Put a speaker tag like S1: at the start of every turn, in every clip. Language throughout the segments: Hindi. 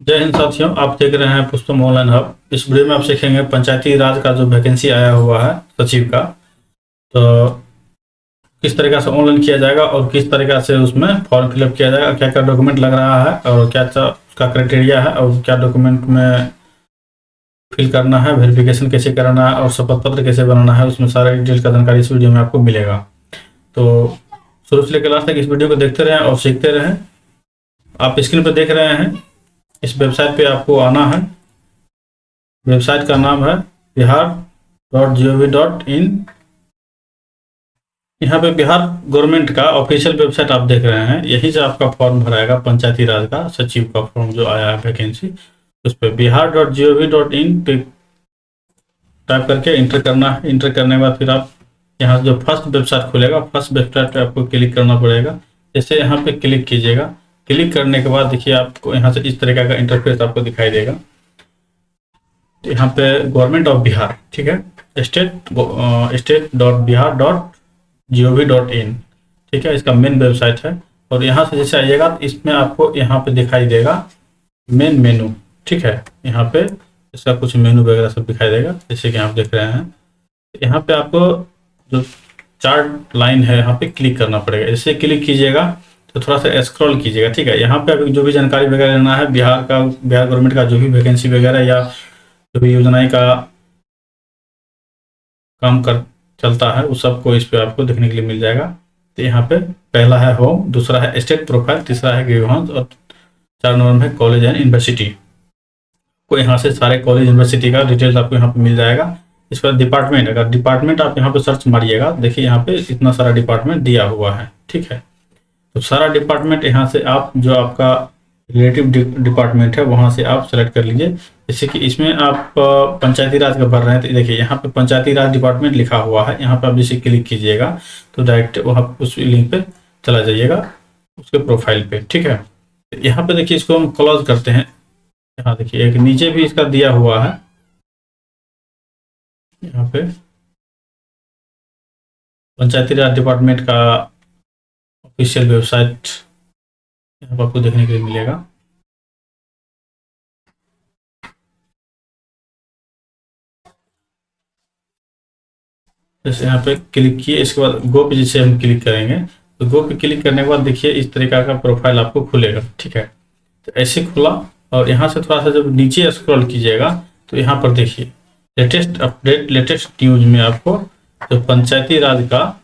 S1: जय हिंद साथियों, आप देख रहे हैं पुष्पम ऑनलाइन हब। इस वीडियो में आप सीखेंगे पंचायती राज का जो वैकेंसी आया हुआ है सचिव का, तो किस तरीका से ऑनलाइन किया जाएगा और किस तरीका से उसमें फॉर्म फिलअप किया जाएगा, क्या क्या डॉक्यूमेंट लग रहा है और क्या उसका क्राइटेरिया है और क्या डॉक्यूमेंट में फिल करना है, वेरिफिकेशन कैसे कराना है और शपथ पत्र कैसे बनाना है, उसमें सारा डिटेल का जानकारी इस वीडियो में आपको मिलेगा। तो शुरू से लेकर लास्ट तक इस वीडियो को देखते रहें और सीखते रहें। आप स्क्रीन पर देख रहे हैं, इस वेबसाइट पे आपको आना है। वेबसाइट का नाम है bihar.gov.in। यहाँ पे बिहार गवर्नमेंट का ऑफिशियल वेबसाइट आप देख रहे हैं, यहीं से आपका फॉर्म भराएगा पंचायती राज का सचिव का फॉर्म जो आया है वैकेंसी, उस पर bihar.gov.in पे टाइप करके इंटर करना है। इंटर करने के बाद फिर आप यहाँ जो फर्स्ट वेबसाइट खुलेगा, फर्स्ट वेबसाइट पे आपको क्लिक करना पड़ेगा। जैसे यहाँ पे क्लिक कीजिएगा, क्लिक करने के बाद देखिए आपको यहाँ से इस तरीके का इंटरफेस आपको दिखाई देगा। तो यहाँ पे गवर्नमेंट ऑफ बिहार, ठीक है, state.bihar.gov.in, ठीक है, इसका मेन वेबसाइट है। और यहाँ से जैसे आइएगा तो इसमें आपको यहाँ पे दिखाई देगा मेन मेनू, ठीक है, यहाँ पे इसका कुछ मेनू वगैरह सब दिखाई देगा जैसे कि आप देख रहे हैं। यहाँ पे आपको जो 4 लाइन है यहाँ पे क्लिक करना पड़ेगा। जैसे क्लिक कीजिएगा तो थोड़ा सा स्क्रॉल कीजिएगा, ठीक है। यहाँ पे अभी जो भी जानकारी वगैरह लेना है बिहार गवर्नमेंट का जो भी वैकेंसी वगैरह या जो भी योजनाएं का काम कर चलता है उस सबको इस पे आपको देखने के लिए मिल जाएगा। तो यहाँ पे पहला है होम, दूसरा है स्टेट प्रोफाइल, तीसरा है ग्रीवांस और 4 नंबर में कॉलेज एंड यूनिवर्सिटी। को यहाँ से सारे कॉलेज यूनिवर्सिटी का डिटेल्स आपको यहाँ पे मिल जाएगा। इस पर डिपार्टमेंट, अगर डिपार्टमेंट आप यहाँ पे सर्च मारिएगा, देखिए यहाँ पे इतना सारा डिपार्टमेंट दिया हुआ है, ठीक है। तो सारा डिपार्टमेंट यहाँ से आप जो आपका रिलेटिव डिपार्टमेंट है वहाँ से आप सेलेक्ट कर लीजिए। जैसे कि इसमें आप पंचायती राज का भर रहे हैं तो देखिए यहाँ पे पंचायती राज डिपार्टमेंट लिखा हुआ है। यहाँ पे आप जैसे क्लिक कीजिएगा तो डायरेक्ट वहाँ उस लिंक पे चला जाइएगा, उसके प्रोफाइल पे, ठीक है। यहाँ पे देखिए इसको हम क्लोज करते हैं। यहाँ देखिए एक नीचे भी इसका दिया हुआ है, यहाँ पे पंचायती राज डिपार्टमेंट का ऑफिशियल वेबसाइट यहाँ पर आपको देखने के लिए मिलेगा। जैसे यहाँ पे क्लिक किए, इसके बाद गो पे जैसे हम क्लिक करेंगे तो गो पे क्लिक करने के बाद देखिए इस तरीका का प्रोफाइल आपको खुलेगा, ठीक है। तो ऐसे खुला और यहाँ से थोड़ा सा जब नीचे स्क्रॉल कीजिएगा तो यहाँ पर देखिए लेटेस्ट अपडेट, लेटेस्ट न्यूज में आपको जो पंचायती राज का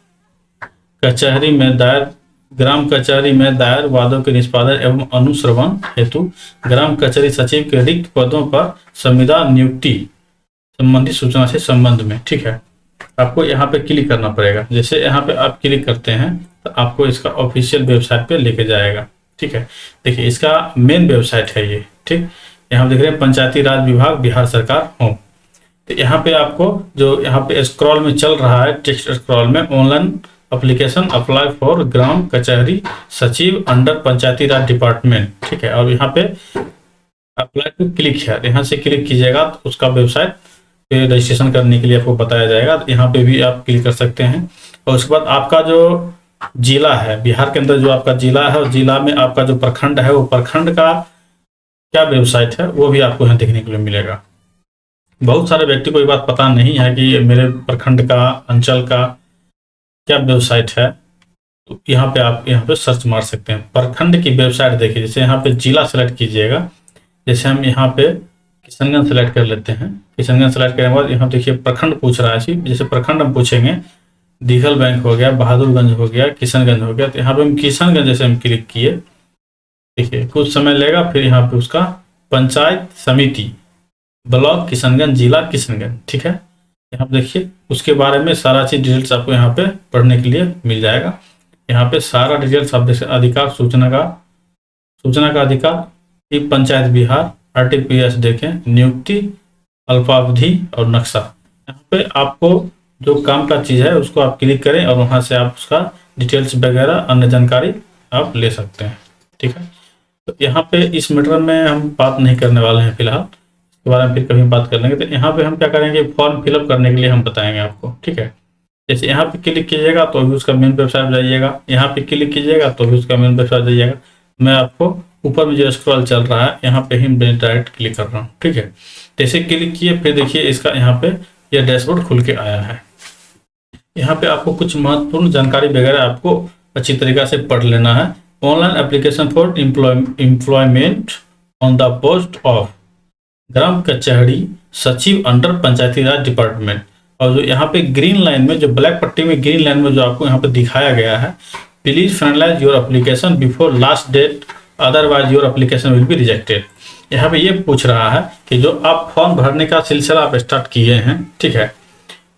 S1: कचहरी में दायर, ग्राम कचहरी में दायर वादों के निष्पादन एवं अनुश्रवण हेतु ग्राम कचहरी सचिव के रिक्त पदों पर संविदा नियुक्ति संबंधी सूचना से संबंध में, ठीक है, आपको यहाँ पे क्लिक करना पड़ेगा। जैसे यहाँ पे आप क्लिक करते हैं तो आपको इसका ऑफिशियल वेबसाइट पे लेके जाएगा, ठीक है। देखिए इसका मेन वेबसाइट है ये, ठीक। यहाँ देख रहे हैं पंचायती राज विभाग बिहार सरकार होम। तो यहाँ पे आपको जो यहाँ पे स्क्रॉल में चल रहा है, टेक्स्ट स्क्रॉल में ऑनलाइन एप्लीकेशन अप्लाई फॉर ग्राम कचहरी सचिव अंडर पंचायती राज डिपार्टमेंट, ठीक है। और यहाँ पे अप्लाई पे क्लिक है, यहाँ से क्लिक कीजिएगा तो उसका वेबसाइट पे रजिस्ट्रेशन करने के लिए आपको बताया जाएगा। तो यहाँ पे भी आप क्लिक कर सकते हैं। और उसके बाद आपका जो जिला है, बिहार के अंदर जो आपका जिला है, और जिला में आपका जो प्रखंड है वो प्रखंड का क्या वेबसाइट है वो भी आपको यहाँ देखने के लिए मिलेगा। बहुत सारे व्यक्ति को ये बात पता नहीं है कि मेरे प्रखंड का, अंचल का क्या वेबसाइट है, तो यहाँ पे आप यहाँ पे सर्च मार सकते हैं। प्रखंड की वेबसाइट देखिए, जैसे यहाँ पे जिला सेलेक्ट कीजिएगा। जैसे हम यहाँ पे किशनगंज सेलेक्ट कर लेते हैं। किशनगंज सेलेक्ट करने के बाद यहाँ देखिए प्रखंड पूछ रहा है। जैसे प्रखंड हम पूछेंगे, दीघल बैंक हो गया, बहादुरगंज हो गया, किशनगंज हो गया। तो यहाँ पे हम किशनगंज जैसे हम क्लिक किए, देखिए कुछ समय लेगा, फिर यहाँ पे उसका पंचायत समिति ब्लॉक किशनगंज, जिला किशनगंज, ठीक है। यहाँ पे देखिए उसके बारे में सारा चीज डिटेल्स आपको यहाँ पे पढ़ने के लिए मिल जाएगा। यहाँ पे सारा डिटेल्स आप देख, अधिकार सूचना का अधिकार, पंचायत बिहार, RTPS देखें, नियुक्ति, अल्पावधि और नक्शा। यहाँ पे आपको जो काम का चीज़ है उसको आप क्लिक करें और वहाँ से आप उसका डिटेल्स वगैरह अन्य जानकारी आप ले सकते हैं, ठीक है। तो यहाँ पे इस मैटर में हम बात नहीं करने वाले हैं फिलहाल, इसके बारे में फिर कभी बात कर लेंगे। तो यहाँ पे हम क्या करेंगे, फॉर्म फिलअप करने के लिए हम बताएंगे आपको, ठीक है। जैसे यहाँ पे क्लिक कीजिएगा तो भी उसका मेन वेबसाइट जाइएगा, यहाँ पे क्लिक कीजिएगा तो भी उसका मेन वेबसाइट जाइएगा। मैं आपको ऊपर में जो स्क्रॉल चल रहा है यहाँ पे ही मैं डायरेक्ट क्लिक कर रहा हूँ, ठीक है। जैसे क्लिक किए फिर देखिए इसका यहाँ पे यह डैशबोर्ड खुल के आया है। यहाँ पे आपको कुछ महत्वपूर्ण जानकारी वगैरह आपको अच्छी तरीक़ा से पढ़ लेना है। Online application for employment on the post of ग्राम कचहरी सचिव अंडर पंचायती राज डिपार्टमेंट। और जो यहाँ पे ग्रीन लाइन में, जो ब्लैक पट्टी में ग्रीन लाइन में जो आपको यहाँ पे दिखाया गया है, please finalise your application before last date otherwise your application will be rejected. यहाँ पे ये पूछ रहा है कि जो आप फॉर्म भरने का सिलसिला आप स्टार्ट किए हैं, ठीक है,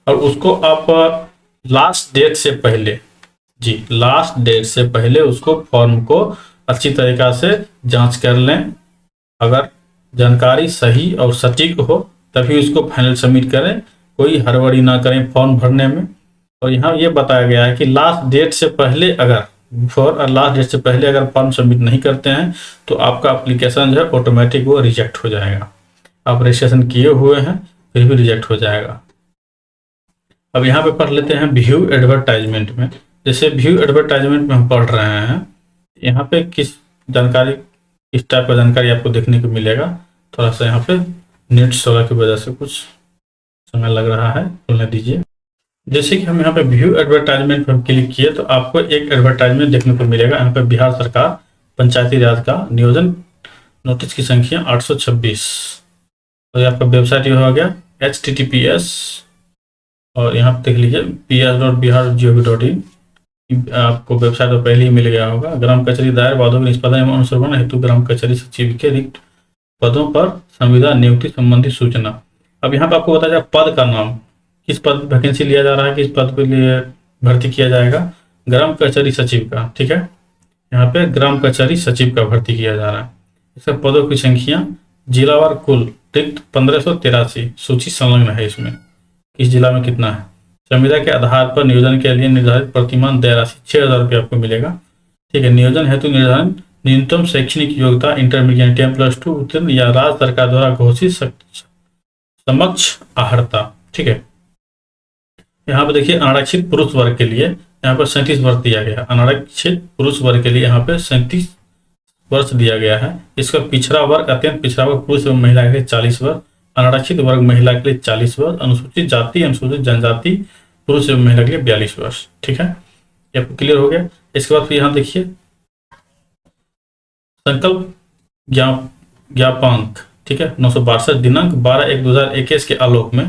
S1: और उसको आप लास्ट डेट से पहले, जी लास्ट डेट से पहले उसको फॉर्म को अच्छी तरीक़ा से जांच कर लें। अगर जानकारी सही और सटीक हो तभी उसको फाइनल सबमिट करें, कोई हड़बड़ी ना करें फॉर्म भरने में। और यहाँ ये बताया गया है कि लास्ट डेट से पहले अगर फॉर्म सबमिट नहीं करते हैं तो आपका एप्लीकेशन जो है ऑटोमेटिक वो रिजेक्ट हो जाएगा। आप रजिस्ट्रेशन किए हुए हैं फिर भी रिजेक्ट हो जाएगा। अब यहाँ पे पढ़ लेते हैं व्यू एडवर्टाइजमेंट में। जैसे व्यू एडवर्टाइजमेंट में हम पढ़ रहे हैं, यहाँ पे किस टाइप का जानकारी आपको देखने को मिलेगा। थोड़ा सा यहाँ पे नेट स्लो की वजह से कुछ समय लग रहा है, खुलने दीजिए। जैसे कि हम यहाँ पे व्यू एडवर्टाइजमेंट पर हम क्लिक किए तो आपको एक एडवर्टाइजमेंट देखने को मिलेगा। यहाँ पे बिहार सरकार पंचायती राज का नियोजन नोटिस की संख्या 826 और ये आपका वेबसाइट ये हो गया https और यहाँ पे देख लीजिए ps.bihar.gov.in। आपको वेबसाइट पर पहले ही मिल गया होगा। ग्राम कचहरी दायर वादों के निष्पादन एवं अनुश्रवण हेतु ग्राम कचहरी सचिव के रिक्त पदों पर संविदा नियुक्ति संबंधी सूचना। अब यहाँ पे आपको बताया जाए पद का नाम, किस पद वैकेंसी लिया जा रहा है, किस पद के लिए भर्ती किया जाएगा, ग्राम कचहरी सचिव का, ठीक है। यहाँ पे ग्राम कचहरी सचिव का भर्ती किया जा रहा है। इसका पदों की संख्या जिलावार कुल रिक्त 1583 सूची संलग्न है। इसमें किस जिला में कितना है। संविदा के आधार पर नियोजन के लिए निर्धारित प्रतिमान देय राशि 6000 रुपये आपको मिलेगा, ठीक है। नियोजन हेतु निर्धारण न्यूनतम शैक्षणिक योग्यता इंटरमीडिएट +2 उत्तीर्ण या राज्य सरकार द्वारा घोषित समक्ष आहर्ता, ठीक है। यहाँ पे देखिए अनारक्षित पुरुष वर्ग के लिए यहाँ पर 37 वर्ष दिया गया। अनारक्षित पुरुष वर्ग के लिए यहाँ पे 37 वर्ष दिया गया है। इसका पिछड़ा वर्ग, अत्यंत पिछड़ा वर्ग पुरुष एवं महिला के लिए 40 वर्ष, अनारक्षित वर्ग महिला के लिए 40 वर्ष, अनुसूचित जाति अनुसूचित जनजाति पुरुष एवं महिला के लिए 42 वर्ष, ठीक है। ये आपको क्लियर हो गया। इसके बाद फिर यहाँ देखिए संकल्प ज्ञापांक, ठीक है, 962 दिनांक 12/1/2021 के आलोक में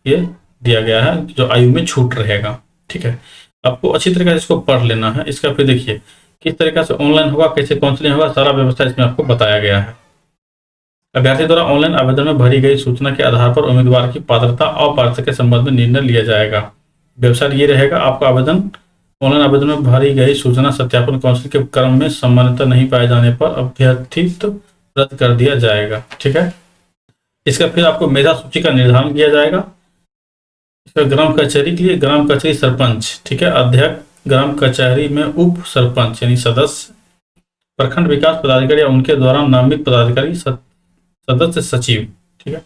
S1: ये दिया गया है, जो आयु में छूट रहेगा, ठीक है। आपको अच्छी तरीके से इसको पढ़ लेना है। इसका फिर देखिए किस तरीके से ऑनलाइन होगा, कैसे काउंसलिंग होगा, सारा व्यवस्था इसमें आपको बताया गया है। अभ्यर्थी द्वारा ऑनलाइन आवेदन में भरी गई सूचना के आधार पर उम्मीदवार की पात्रता अपात्रता के संबंध में निर्णय लिया जाएगा। वेबसाइट ये रहेगा। आपका आवेदन ऑनलाइन आवेदन में भरी गई सूचना सत्यापन काउंसलिंग के क्रम में सामान्यता नहीं पाए जाने पर अभ्यर्थित्व रद्द कर दिया जाएगा, ठीक है। इसका फिर आपको मेधा सूची का निर्धारण किया जाएगा। इसका ग्राम कचहरी के लिए ग्राम कचहरी सरपंच, ठीक है, अध्यक्ष, ग्राम कचहरी में उप सरपंच यानी सदस्य, प्रखंड विकास पदाधिकारी या उनके द्वारा नामित पदाधिकारी, सदस्य सचिव, ठीक है।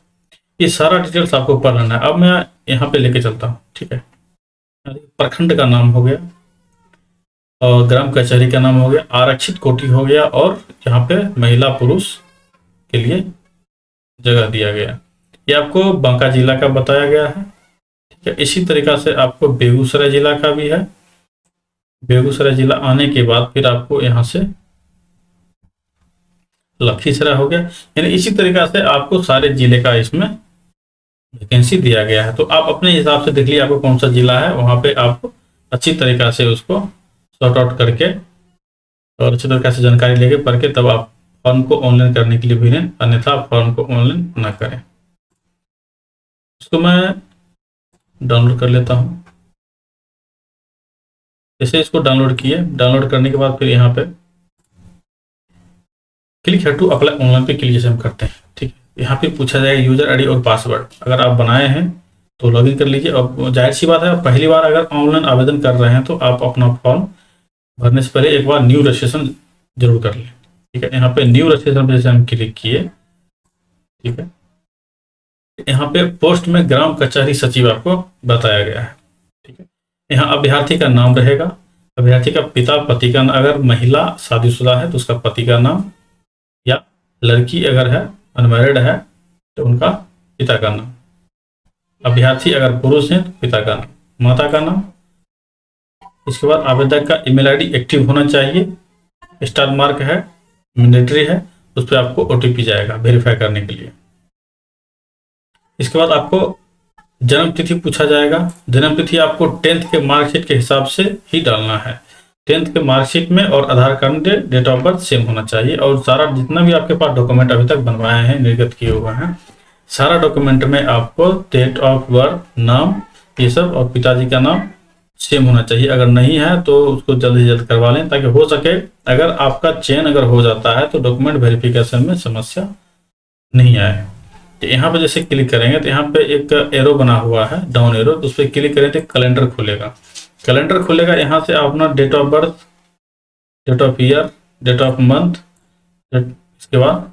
S1: ये सारा डिटेल्स आपको पढ़ लेना है। अब मैं यहाँ पे लेके चलता हूँ, ठीक है। प्रखंड का नाम हो गया और ग्राम कचहरी का नाम हो गया, आरक्षित कोटि हो गया और यहाँ पे महिला पुरुष के लिए जगह दिया गया। ये आपको बांका जिला का बताया गया है, ठीक है। इसी तरीका से आपको बेगूसराय जिला का भी है। बेगूसराय जिला आने के बाद फिर आपको यहाँ से लखीसराय हो गया। यानी इसी तरीका से आपको सारे जिले का इसमें वैकेंसी दिया गया है। तो आप अपने हिसाब से देख लीजिए आपको कौन सा जिला है, वहां पे आप अच्छी तरीका से उसको सॉर्ट आउट करके और अच्छी तरीके से जानकारी लेके पढ़ के तब आप फॉर्म को ऑनलाइन करने के लिए भेजें, अन्यथा फॉर्म को ऑनलाइन ना करें। इसको मैं डाउनलोड कर लेता हूं। जैसे इसको डाउनलोड किए, डाउनलोड करने के बाद फिर यहाँ पे click here to apply online पे क्लिक जैसे हम करते हैं, ठीक है। यहाँ पे पूछा जाएगा यूजर आईडी और पासवर्ड। अगर आप बनाए हैं तो लॉगिन कर लीजिए। और जाहिर सी बात है पहली बार अगर ऑनलाइन आवेदन कर रहे हैं तो आप अपना फॉर्म भरने से पहले एक बार न्यू रजिस्ट्रेशन जरूर कर लें, ठीक है। यहाँ पे न्यू रजिस्ट्रेशन पे जैसे हम क्लिक किए, ठीक है, यहाँ पे पोस्ट में ग्राम कचहरी सचिव आपको बताया गया है, ठीक है। यहाँ अभ्यर्थी का नाम रहेगा, अभ्यर्थी का पिता, पति का, अगर महिला शादीशुदा है तो उसका पति का नाम, या लड़की अगर है अनमैरिड है तो उनका पिता का नाम, अभ्यर्थी अगर पुरुष हैं तो पिता का नाम, माता का नाम। इसके बाद आवेदक का ईमेल आईडी एक्टिव होना चाहिए, स्टार मार्क है, मैंडेटरी है, उस पर आपको ओटीपी जाएगा वेरीफाई करने के लिए। इसके बाद आपको जन्म तिथि पूछा जाएगा। जन्म तिथि आपको 10th के मार्कशीट के हिसाब से ही डालना है। 10th के मार्कशीट में और आधार कार्ड में डेट ऑफ बर्थ सेम होना चाहिए। और सारा जितना भी आपके पास डॉक्यूमेंट अभी तक बनवाए हैं, निर्गत किए हुए हैं, सारा डॉक्यूमेंट में आपको डेट ऑफ बर्थ, नाम, ये सब और पिताजी का नाम सेम होना चाहिए। अगर नहीं है तो उसको जल्द से जल्द करवा लें, ताकि हो सके अगर आपका चेंज अगर हो जाता है तो डॉक्यूमेंट वेरिफिकेशन में समस्या नहीं आए। तो यहाँ पे जैसे क्लिक करेंगे तो यहाँ पे एक एरो बना हुआ है, डाउन एरो, तो उस पर क्लिक करें तो कैलेंडर खुलेगा। कैलेंडर खुलेगा, यहाँ से आप अपना date of birth, date of year, date of month, इसके बाद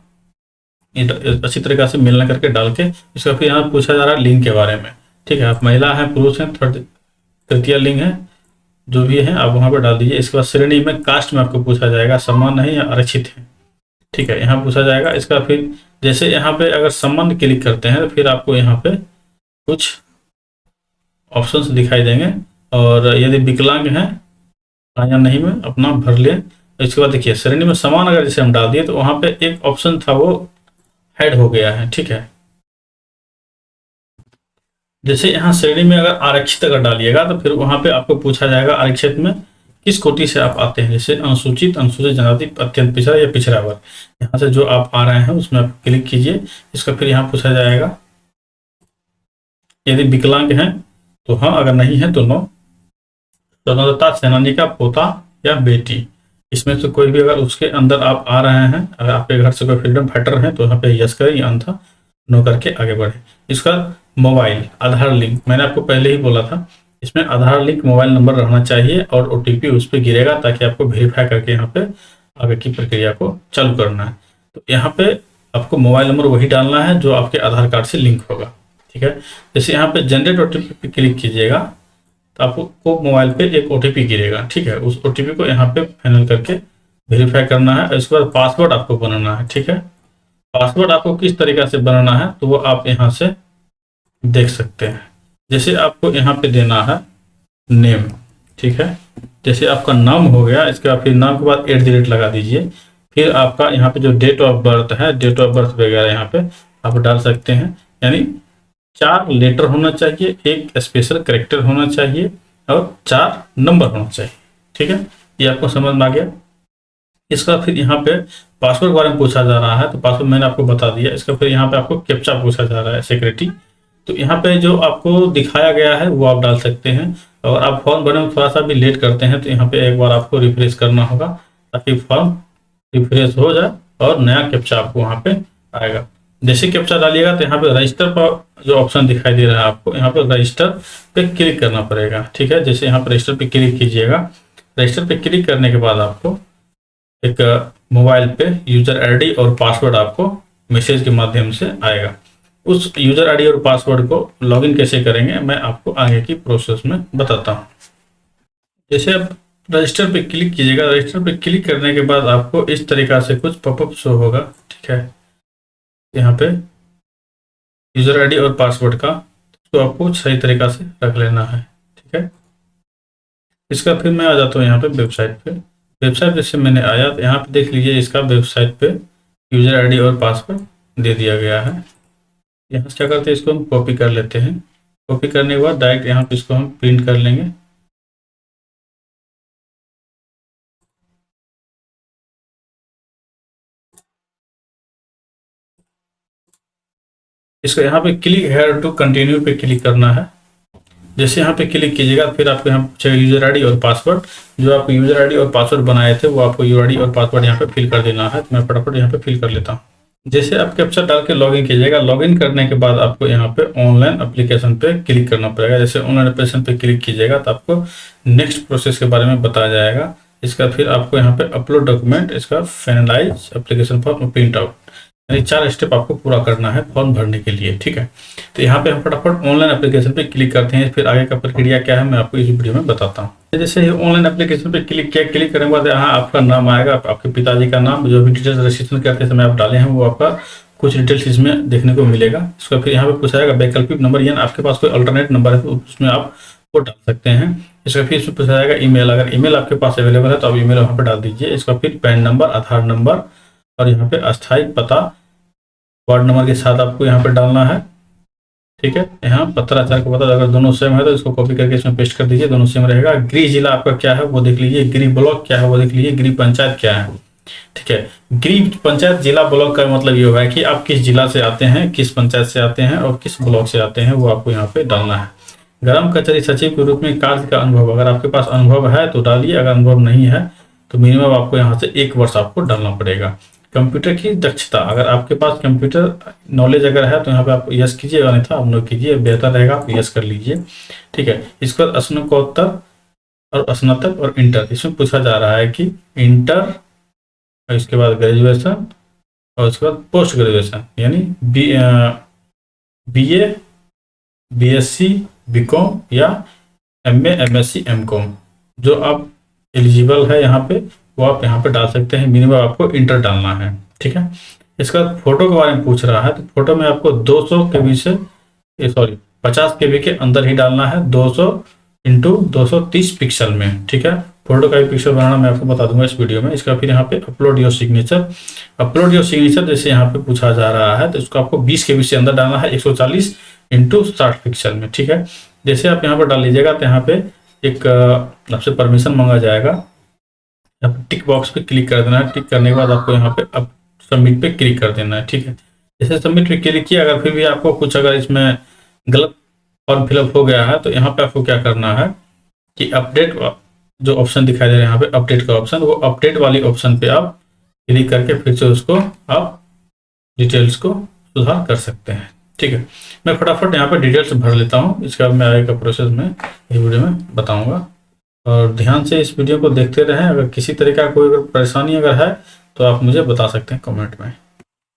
S1: अच्छी तरीके से मिलना करके डाल के इसका फिर यहाँ पूछा जा रहा है लिंग के बारे में। ठीक है, आप महिला हैं, पुरुष हैं, तृतीय लिंग है, जो भी है आप वहाँ पर डाल दीजिए। इसके बाद श्रेणी में कास्ट में आपको पूछा जाएगा समान है या आरक्षित है। ठीक है, यहाँ पूछा जाएगा। इसका फिर जैसे यहाँ पे अगर संबंध क्लिक करते हैं तो फिर आपको यहाँ पे कुछ ऑप्शंस दिखाई देंगे, और यदि विकलांग हैं या नहीं में अपना भर ले। इसके बाद देखिए श्रेणी में समान अगर जैसे हम डाल दिए तो वहाँ पे एक ऑप्शन था वो हेड हो गया है। ठीक है, जैसे यहाँ श्रेणी में अगर आरक्षित अगर डालिएगा तो फिर वहाँ पे आपको पूछा जाएगा आरक्षित में किस कोटि से आप आते हैं, जैसे अनुसूचित, अनुसूचित जनजाति, अत्यंत पिछड़ा या पिछड़ा वर्ग। यहाँ से जो आप आ रहे हैं उसमें आप क्लिक कीजिए। इसका फिर यहाँ पूछा जाएगा यदि विकलांग हैं तो हाँ, अगर नहीं है तो नो। स्वतंत्रता सेनानी का पोता या बेटी, इसमें से कोई भी अगर उसके अंदर आप आ रहे हैं, अगर आपके घर से कोई फ्रीडम फाइटर है तो यहाँ पे यस करें या अन्यथा नो करके आगे बढ़े। इसका मोबाइल आधार लिंक, मैंने आपको पहले ही बोला था, इसमें आधार लिंक मोबाइल नंबर रहना चाहिए और ओटीपी उस पर गिरेगा, ताकि आपको वेरीफाई करके यहाँ पे आगे की प्रक्रिया को चालू करना है। तो यहाँ पे आपको मोबाइल नंबर वही डालना है जो आपके आधार कार्ड से लिंक होगा। ठीक है, जैसे यहाँ पे जनरेट ओटीपी पे क्लिक कीजिएगा तो आपको मोबाइल पे एक ओटीपी गिरेगा। ठीक है, उस ओटीपी को यहाँ पे फाइनल करके वेरीफाई करना है। इसके बाद पासवर्ड आपको बनाना है। ठीक है, पासवर्ड आपको किस तरीके से बनाना है तो वो आप यहाँ से देख सकते हैं। जैसे आपको यहाँ पे देना है नेम। ठीक है, जैसे आपका नाम हो गया, इसके बाद फिर नाम के बाद @ लगा दीजिए। फिर आपका यहाँ पे जो डेट ऑफ बर्थ है, डेट ऑफ बर्थ वगैरह यहाँ पे आप डाल सकते हैं। यानी 4 लेटर होना चाहिए, एक स्पेशल कैरेक्टर होना चाहिए और 4 नंबर होना चाहिए। ठीक है, ये आपको समझ में आ गया। इसका फिर यहाँ पे पासवर्ड के बारे में पूछा जा रहा है, तो पासवर्ड मैंने आपको बता दिया। इसका फिर यहाँ पे आपको कैप्चा पूछा जा रहा है, सिक्योरिटी। तो यहाँ पे जो आपको दिखाया गया है वो आप डाल सकते हैं। और आप फॉर्म भरने में थोड़ा सा भी लेट करते हैं तो यहाँ पे एक बार आपको रिफ्रेश करना होगा, ताकि फॉर्म रिफ्रेश हो जाए और नया कैप्चा आपको वहाँ पे आएगा। जैसे कैप्चा डालिएगा तो यहाँ पे रजिस्टर पर जो ऑप्शन दिखाई दे रहा है आपको, यहाँ पे रजिस्टर पे क्लिक करना पड़ेगा। ठीक है, जैसे यहाँ पे रजिस्टर पे क्लिक कीजिएगा। रजिस्टर पे क्लिक करने के बाद आपको एक मोबाइल पे यूजर आईडी और पासवर्ड आपको मैसेज के माध्यम से आएगा। उस यूजर आईडी और पासवर्ड को लॉगिन कैसे करेंगे मैं आपको आगे की प्रोसेस में बताता हूँ। जैसे आप रजिस्टर पे क्लिक कीजिएगा, रजिस्टर पे क्लिक करने के बाद आपको इस तरीका से कुछ पॉपअप शो होगा। ठीक है, यहाँ पे यूजर आईडी और पासवर्ड का तो आपको सही तरीका से रख लेना है। ठीक है, इसका फिर मैं आ जाता हूँ यहाँ पे वेबसाइट पे। वेबसाइट जैसे मैंने आया तो यहाँ पे देख लीजिए, इसका वेबसाइट पे यूजर आईडी और पासवर्ड दे दिया गया है। यहाँ से क्या करते हैं, इसको हम कॉपी कर लेते हैं। कॉपी करने के बाद डायरेक्ट यहाँ पे इसको हम प्रिंट कर लेंगे। इसको यहाँ पे क्लिक हेयर टू कंटिन्यू पे क्लिक करना है। जैसे यहाँ पे क्लिक कीजिएगा फिर आपको यहाँ पूछेगा यूजर आईडी और पासवर्ड। जो आपको यूजर आईडी और पासवर्ड बनाए थे वो आपको यूजर आईडी और पासवर्ड यहाँ पे फिल कर देना है। तो मैं फटाफट यहाँ पे फिल कर लेता हूँ। जैसे आप कैप्चा डाल के लॉगिन कीजिएगा, लॉगिन करने के बाद आपको यहाँ पे ऑनलाइन एप्लीकेशन पे क्लिक करना पड़ेगा। जैसे ऑनलाइन एप्लीकेशन पे क्लिक कीजिएगा तो आपको नेक्स्ट प्रोसेस के बारे में बताया जाएगा। इसका फिर आपको यहाँ पे अपलोड डॉक्यूमेंट, इसका finalise application form, print out, यानी 4 स्टेप आपको पूरा करना है फॉर्म भरने के लिए। ठीक है, तो यहाँ पे हम फटाफट ऑनलाइन एप्लीकेशन पे क्लिक करते हैं। फिर आगे का प्रक्रिया क्या है मैं आपको इस वीडियो में बताता हूँ। जैसे ही ऑनलाइन एप्लीकेशन पे क्लिक किया, क्लिक करने के बाद यहाँ आपका नाम आएगा, आपके पिताजी का नाम, जो भी डिटेल्स रजिस्ट्रेशन करते समय आप डाले हैं वो आपका कुछ डिटेल्स इसमें देखने को मिलेगा। इसका फिर यहाँ पे पूछा जाएगा वैकल्पिक नंबर, यानी आपके पास कोई अल्टरनेट नंबर है तो उसमें आप वो डाल सकते हैं। इसका फिर इसमें पूछा जाएगा ईमेल, अगर ईमेल आपके पास अवेलेबल है तो आप ईमेल वहाँ पे डाल दीजिए। इसका फिर पैन नंबर, आधार नंबर और यहाँ पे अस्थायी पता वार्ड नंबर के साथ आपको यहाँ पे डालना है। ठीक है, यहाँ पत्राचार को बता, अगर दोनों सेम है तो इसको कॉपी करके इसमें पेस्ट कर दीजिए, दोनों सेम रहेगा। गृह जिला आपका क्या है वो देख लीजिए, गृह ब्लॉक क्या है वो देख लीजिए, गृह पंचायत क्या है। ठीक है, गृह पंचायत जिला ब्लॉक का मतलब ये होगा कि आप किस जिला से आते हैं, किस पंचायत से आते हैं और किस ब्लॉक से आते हैं, वो आपको यहाँ पे डालना है। ग्राम कचहरी सचिव के रूप में कार्य का अनुभव, अगर आपके पास अनुभव है तो डालिए, अगर अनुभव नहीं है तो मिनिमम आपको यहाँ से 1 वर्ष आपको डालना पड़ेगा। कंप्यूटर की दक्षता, अगर आपके पास कंप्यूटर नॉलेज अगर है तो यहाँ पे आप यस कीजिए, अन्यथा आप नो कीजिए, बेहतर रहेगा आप यस कर लीजिए। ठीक है, इसके बाद स्नातकोत्तर और स्नातक और इंटर, इसमें पूछा जा रहा है कि इंटर और इसके बाद ग्रेजुएशन और उसके बाद पोस्ट ग्रेजुएशन, यानी BA, BSc, BCom या MA, MSc, MCom जो आप एलिजिबल है यहाँ पे वो आप यहाँ पे डाल सकते हैं। मिनिमम आपको इंटर डालना है। ठीक है, इसका फोटो के बारे में पूछ रहा है तो फोटो में आपको 200 KB से 50 KB के अंदर ही डालना है, 200 × 230 पिक्सल में। ठीक है, फोटो का भी पिक्सल बनाना मैं आपको बता दूंगा इस वीडियो में। इसका फिर यहाँ पे upload your signature, upload your signature जैसे यहाँ पे पूछा जा रहा है तो इसको आपको 20 KB से अंदर डालना है, 140 × 60 पिक्सल में। ठीक है, जैसे आप यहाँ पर डाल लीजिएगा तो यहाँ पे एक आपसे परमिशन मांगा जाएगा, टिक बॉक्स पे क्लिक कर देना है। टिक करने के बाद आपको यहाँ पे अब सबमिट पे क्लिक कर देना है। ठीक है, जैसे सबमिट पे क्लिक किया, अगर फिर भी आपको कुछ अगर इसमें गलत फॉर्म फिलअप हो गया है तो यहाँ पे आपको क्या करना है कि अपडेट जो ऑप्शन दिखाई दे रहा है यहाँ पे अपडेट का ऑप्शन, वो अपडेट वाली ऑप्शन पे आप क्लिक करके फिर से उसको आप डिटेल्स को सुधार कर सकते हैं। ठीक है, मैं फटाफट यहाँ पे डिटेल्स भर लेता हूँ, इसका मैं आगे का प्रोसेस में इस वीडियो में बताऊँगा और ध्यान से इस वीडियो को देखते रहें। अगर किसी तरह का कोई अगर परेशानी अगर है तो आप मुझे बता सकते हैं कमेंट में।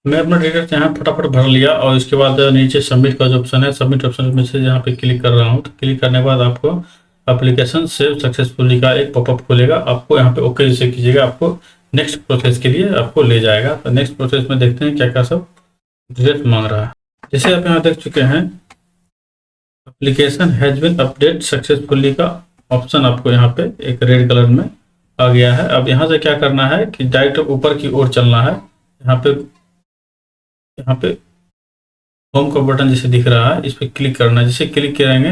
S1: मैं अपना डिटेल्स यहाँ फटाफट भर लिया और इसके बाद नीचे सबमिट का जो ऑप्शन है, सबमिट ऑप्शन में से यहाँ पे क्लिक कर रहा हूँ। तो क्लिक करने के बाद आपको एप्लीकेशन सेव सक्सेसफुली का एक पॉपअप खुलेगा, आपको यहाँ पे ओके जैसे कीजिएगा, आपको नेक्स्ट प्रोसेस के लिए आपको ले जाएगा। तो नेक्स्ट प्रोसेस में देखते हैं क्या क्या सब डिटेल्स मांग रहा है। जैसे आप यहाँ देख चुके हैं application has been update successfully का ऑप्शन आपको यहाँ पे एक रेड कलर में आ गया है। अब यहाँ से क्या करना है कि डायरेक्ट ऊपर की ओर चलना है। यहाँ पे होम का बटन जैसे दिख रहा है इस पर क्लिक करना है। जैसे क्लिक करेंगे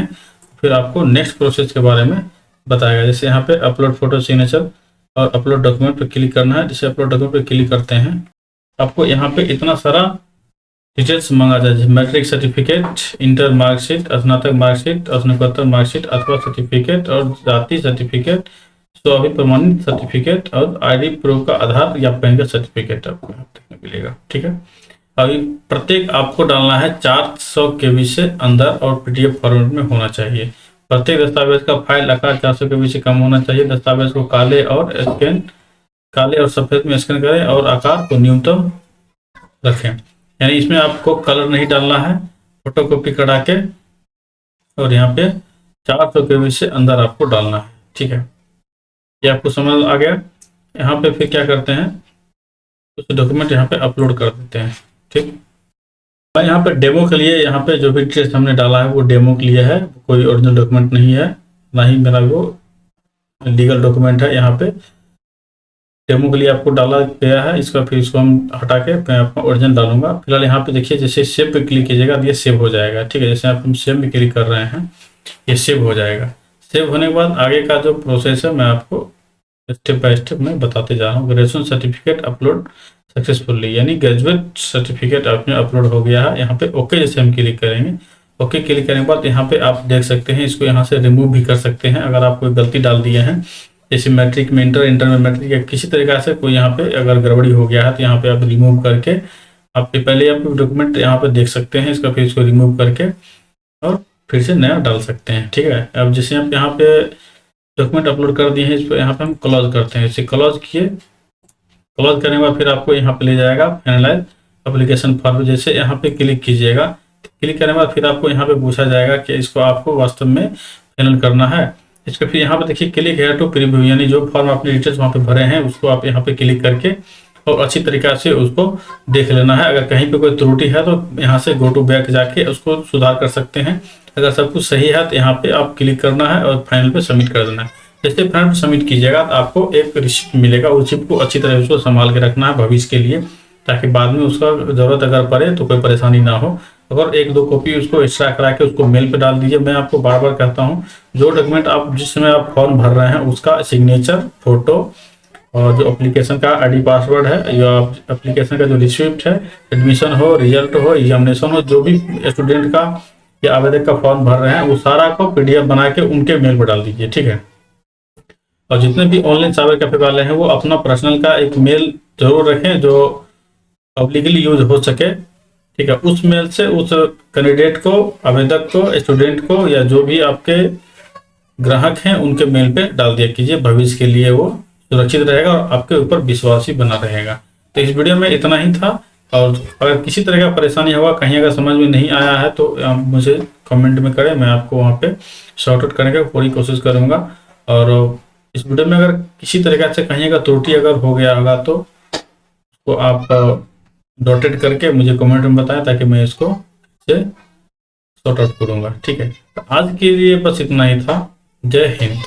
S1: फिर आपको नेक्स्ट प्रोसेस के बारे में बताएगा। जैसे यहाँ पे अपलोड फोटो सिग्नेचर और अपलोड डॉक्यूमेंट पे क्लिक करना है। जैसे अपलोड डॉक्यूमेंट पे क्लिक करते हैं आपको यहाँ पे इतना सारा डिटेल्स मांगा जाए, जैसे मैट्रिक सर्टिफिकेट, इंटर मार्कशीट, स्नातक मार्कशीट, स्नातकोत्तर मार्कशीट अथवा सर्टिफिकेट और जाति सर्टिफिकेट, स्वाभी प्रमाणित सर्टिफिकेट और ID प्रूफ का आधार या पैन का सर्टिफिकेट आपको यहाँ देखने मिलेगा। ठीक है, अभी प्रत्येक आपको डालना है 400 KB से अंदर और PDF फॉर्मेट में होना चाहिए। प्रत्येक दस्तावेज का फाइल आकार 400 KB से कम होना चाहिए। दस्तावेज को काले और सफेद में स्कैन करें और आकार को न्यूनतम रखें, यानी इसमें आपको कलर नहीं डालना है, फोटोकॉपी करा के और यहाँ पे 400 KB से अंदर आपको डालना है। ठीक है, ये आपको समझ आ गया। यहाँ पे फिर क्या करते हैं, उस डॉक्यूमेंट यहाँ पे अपलोड कर देते हैं। ठीक, मैं यहाँ पे डेमो के लिए यहाँ पे जो भी डिटेल्स हमने डाला है वो डेमो के लिए है, कोई ओरिजिनल डॉक्यूमेंट नहीं है, ना ही मेरा वो लीगल डॉक्यूमेंट है। यहाँ पे डेमो के लिए आपको डाला गया है, इसका फिर इसको हम हटा के मैं अपना ओरिजिनल डालूंगा। फिलहाल यहाँ पे देखिए जैसे सेव पे क्लिक कीजिएगा तो ये सेव हो जाएगा। ठीक है, जैसे आप हम सेव में क्लिक कर रहे हैं ये सेव हो जाएगा। सेव होने के बाद आगे का जो प्रोसेस है मैं आपको स्टेप बाय स्टेप में बताते जा रहा हूँ। ग्रेजुएशन सर्टिफिकेट अपलोड सक्सेसफुली, यानी ग्रेजुएट सर्टिफिकेट आपने अपलोड हो गया है। यहाँ पे ओके जैसे हम क्लिक करेंगे, ओके क्लिक करने के बाद यहाँ पे आप देख सकते हैं इसको यहाँ से रिमूव भी कर सकते हैं अगर आप कोई गलती डाल दिए हैं, जैसे मैट्रिक में इंटर में मैट्रिक या किसी तरीका से कोई यहाँ पे अगर गड़बड़ी हो गया है तो यहाँ पे आप रिमूव करके आप पहले आप डॉक्यूमेंट यहाँ पे देख सकते हैं, इसका फिर इसको रिमूव करके और फिर से नया डाल सकते हैं। ठीक है, अब जैसे आप यहाँ पे डॉक्यूमेंट अपलोड कर दिए हैं, इस पर यहाँ पे हम क्लोज करते हैं। इसे क्लोज किए, क्लोज करने के बाद फिर आपको यहाँ पे ले जाएगा फाइनलाइज एप्लीकेशन फॉर्म। जैसे यहाँ पे क्लिक कीजिएगा, क्लिक करने के बाद फिर आपको यहाँ पे पूछा जाएगा कि इसको आपको वास्तव में फाइनल करना है इसके फिर यहाँ पे देखिए क्लिक हेयर टू प्रीव्यू, यानी जो फॉर्म आपने डिटेल्स वहाँ पे भरे हैं उसको आप यहाँ पे क्लिक करके और अच्छी तरीक़ा से उसको देख लेना है। अगर कहीं पे कोई त्रुटि है तो यहाँ से गो टू बैक जाके उसको सुधार कर सकते हैं। अगर सब कुछ सही है तो यहाँ पे आप क्लिक करना है और फाइनल पे सबमिट कर देना है। जैसे फाइनल पे सबमिट कीजिएगा तो आपको एक रिसिप्ट मिलेगा। उस रिसिप्ट को अच्छी तरह उसको संभाल के रखना है भविष्य के लिए, ताकि बाद में उसका ज़रूरत अगर पड़े तो कोई परेशानी ना हो। अगर 1-2 कॉपी उसको एक्स्ट्रा करा के उसको मेल पे डाल दीजिए। मैं आपको बार बार कहता हूँ, जो डॉक्यूमेंट आप जिस समय आप फॉर्म भर रहे हैं उसका सिग्नेचर, फोटो और जो एप्लीकेशन का आईडी पासवर्ड है, या एप्लीकेशन का जो रिसिप्ट है, एडमिशन हो, रिजल्ट हो, एग्जामिनेशन हो, जो भी स्टूडेंट का या आवेदक का फॉर्म भर रहे हैं वो सारा को पीडीएफ बना के उनके मेल पर डाल दीजिए, ठीक है। और जितने भी ऑनलाइन साइबर कैफे वाले हैं वो अपना पर्सनल का एक मेल जरूर रखें जो पब्लिकली यूज हो सके, ठीक है। उस मेल से उस कैंडिडेट को, आवेदक को, स्टूडेंट को या जो भी आपके ग्राहक हैं उनके मेल पे डाल दिया कीजिए। भविष्य के लिए वो सुरक्षित रहेगा और आपके ऊपर विश्वास ही बना रहेगा। तो इस वीडियो में इतना ही था, और अगर किसी तरह का परेशानी हुआ, कहीं अगर समझ में नहीं आया है तो आप मुझे कमेंट में करें, मैं आपको वहाँ पे सॉर्ट आउट करने की पूरी कोशिश करूँगा। और इस वीडियो में अगर किसी तरीके से कहीं का त्रुटि अगर हो गया होगा तो आप डॉटेड करके मुझे कमेंट में बताएं, ताकि मैं इसको से सॉर्ट आउट करूँगा, ठीक है। तो आज के लिए बस इतना ही था। जय हिंद।